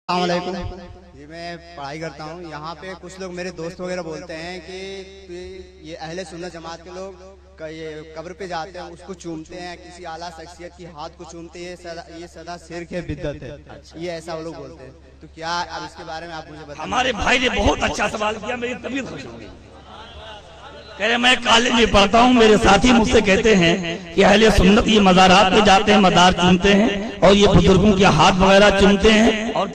السلام علیکم جی میں پڑھائی کرتا ہوں یہاں پہ کچھ لوگ میرے دوست وغیرہ بولتے ہیں کہ یہ اہل سنت جماعت کے لوگ یہ قبر پہ جاتے ہیں اس کو چومتے ہیں کسی اعلیٰ شخصیت کی ہاتھ کو چومتے ہیں یہ سدا شرک ہے بدعت ہے یہ ایسا وہ لوگ بولتے ہیں تو کیا اب اس کے بارے میں آپ مجھے بتائیں ہمارے بھائی نے بہت اچھا سوال کیا میری طبیعت خوش ہو گئی کہہ رہے میں کالج میں پڑھتا ہوں میرے ساتھی مجھ سے کہتے ہیں کہ اہل سنت یہ مزارات پہ جاتے ہیں مزار چومتے ہیں اور یہ بزرگوں کے ہاتھ وغیرہ چومتے ہیں اور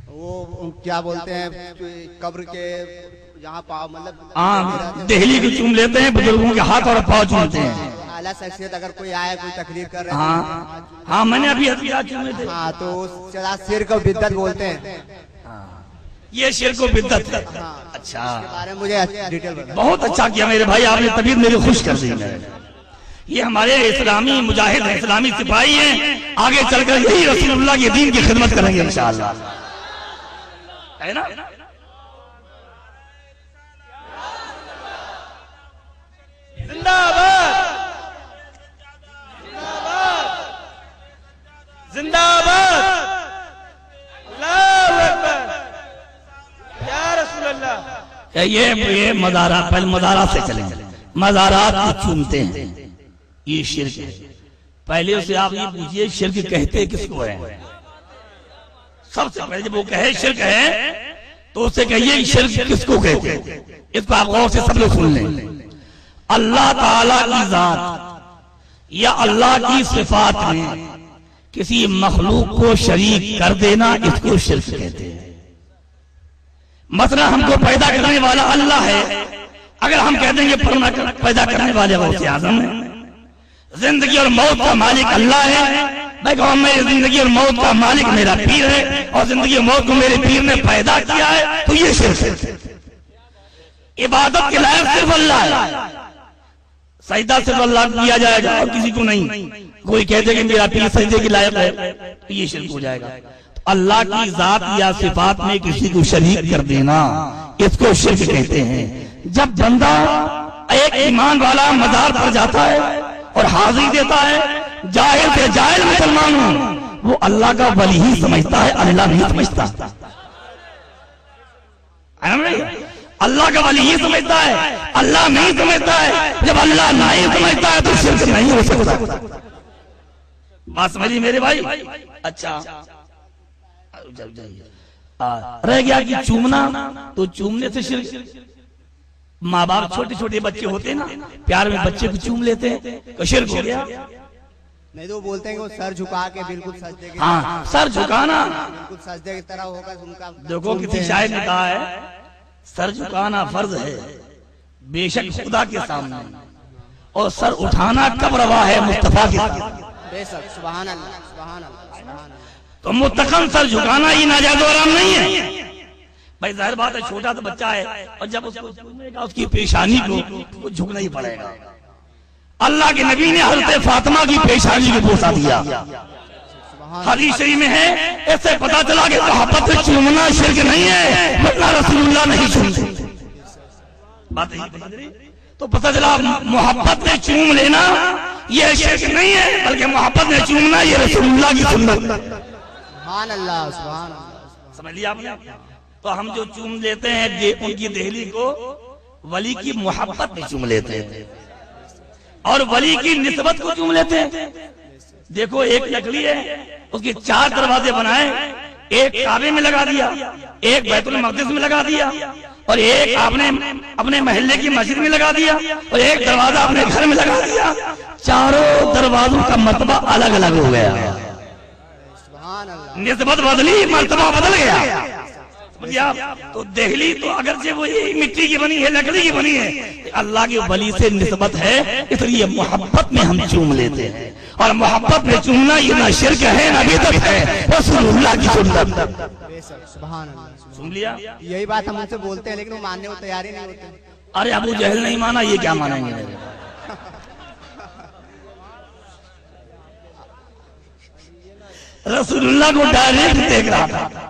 وہ کیا بولتے ہیں قبر کے یہاں پاؤ مطلب ہاں دہلی کے چوم لیتے ہیں بزرگوں کے ہاتھ اور پاؤ چومتے ہیں اعلیٰ شخصیت اگر کوئی آئے کوئی تقریر کر رہے ہیں ہاں میں نے ابھی چومے تھے ہاں تو شرک و بدعت بولتے ہیں یہ شرک و بدعت ہے اچھا مجھے ڈیٹیل بہت اچھا کیا میرے بھائی آپ نے طبیعت میری خوش کر دی یہ ہمارے اسلامی مجاہد ہیں اسلامی سپاہی ہیں آگے چل کر یہی رسول اللہ کے دین کی خدمت کریں گے انشاءاللہ ہے نا زندہ باد زندہ باد اللہ اکبر یا رسول اللہ یہ مزارات پہلے مزارات سے چلیں گے مزارات کو چومتے ہیں یہ شرک ہے پہلے اسے آپ یہ پوچھئے شرک کہتے کس کو ہے سب سے پہلے جب وہ کہے شرک ہے تو اسے کہیے شرک کس کو کہتے ہیں اس کو آپ غور سے سب لوگ سن لیں اللہ تعالیٰ کی ذات یا اللہ کی صفات میں کسی مخلوق کو شریک کر دینا اس کو شرک کہتے ہیں مثلا ہم کو پیدا کرنے والا اللہ ہے اگر ہم کہہ دیں گے پیدا کرنے والے غوث اعظم ہیں زندگی اور موت کا مالک اللہ ہے میں کہوں میری زندگی اور موت کا مالک میرا پیر ہے اور زندگی اور موت کو میرے پیر نے پیدا کیا ہے تو یہ شرک ہے عبادت کے لائق صرف اللہ ہے سجدہ صرف اللہ کیا جائے گا اور کسی کو نہیں کوئی کہتے کہ میرا پیر سجدے کے لائق ہے تو یہ شرک ہو جائے گا اللہ کی ذات یا صفات میں کسی کو شریک کر دینا اس کو شرک کہتے ہیں جب بندہ ایک ایمان والا مزار پر جاتا ہے اور حاضری دیتا ہے جاہل سے جاہل مسلمان ہوں وہ اللہ کا ولی ہی سمجھتا ہے اللہ نہیں سمجھتا اللہ کا ولی ہی سمجھتا ہے اللہ نہیں سمجھتا ہے جب اللہ نہیں سمجھتا ہے تو شرک نہیں ہو سکتا بات سمجھیں میرے بھائی اچھا رہ گیا کہ چومنا تو چومنے سے شرک ماں باپ چھوٹے چھوٹے بچے ہوتے ہیں نا پیار میں بچے کو چوم لیتے ہیں تو شرک ہو گیا نہیں تو بولتے ہیں کہ وہ سر جھکا کے بالکل سجدے کے ہاں سر جھکانا بالکل سجدے کی طرح ہوگا ان کا دیکھو کسی شاعر نے کہا ہے سر جھکانا فرض ہے بے شک خدا کے سامنے اور سر اٹھانا کب روا ہے مصطفیٰ کے سامنے بے شک سبحان اللہ سبحان اللہ سبحان اللہ تو متقن سر جھکانا ہی ناجائز و حرام نہیں ہے بھائی ظاہر بات ہے چھوٹا تو بچہ ہے اور جب اس کو چومے گا اس کی پیشانی کو جھکنا ہی پڑے گا اللہ کے نبی نے حضرت فاطمہ کی پیشانی کو بوسا دیا حدیث شریف میں ہے اس سے پتا چلا کہ محبت سے چومنا شرک نہیں ہے ورنہ رسول اللہ نہیں چومتے بات ہے تو پتا چلا محبت میں چوم لینا یہ شرک نہیں ہے بلکہ محبت میں چومنا یہ رسول اللہ کی سنت سبحان اللہ سبحان اللہ سمجھ لیا آپ نے تو ہم جو چوم لیتے ہیں ان کی دہلی کو ولی کی محبت میں چوم لیتے ہیں اور ولی کی نسبت کو چوم لیتے ہیں دیکھو ایک لکڑی ہے اس کے 4 دروازے بنائے ایک کعبے میں لگا دیا ایک بیت المقدس میں لگا دیا اور ایک آپ نے اپنے محلے کی مسجد میں لگا دیا اور ایک دروازہ اپنے گھر میں لگا دیا چاروں دروازوں کا مرتبہ الگ الگ ہو گیا نسبت بدلی مرتبہ بدل گیا تو دہلی تو اگرچہ وہ مٹی کی بنی ہے لکڑی کی بنی ہے اللہ کے ولی سے نسبت ہے اس لیے محبت میں ہم چوم لیتے ہیں اور محبت میں چومنا یہ نہ شرک ہے نہ بدعت ہے رسول اللہ کی سنت سبحان اللہ سن لیا یہی بات ہم ان سے بولتے ہیں لیکن وہ ماننے کو تیار ہی نہیں ہوتے ارے ابو جہل نہیں مانا یہ کیا مانیں گے رسول اللہ کو ڈائریکٹ دیکھ رہا تھا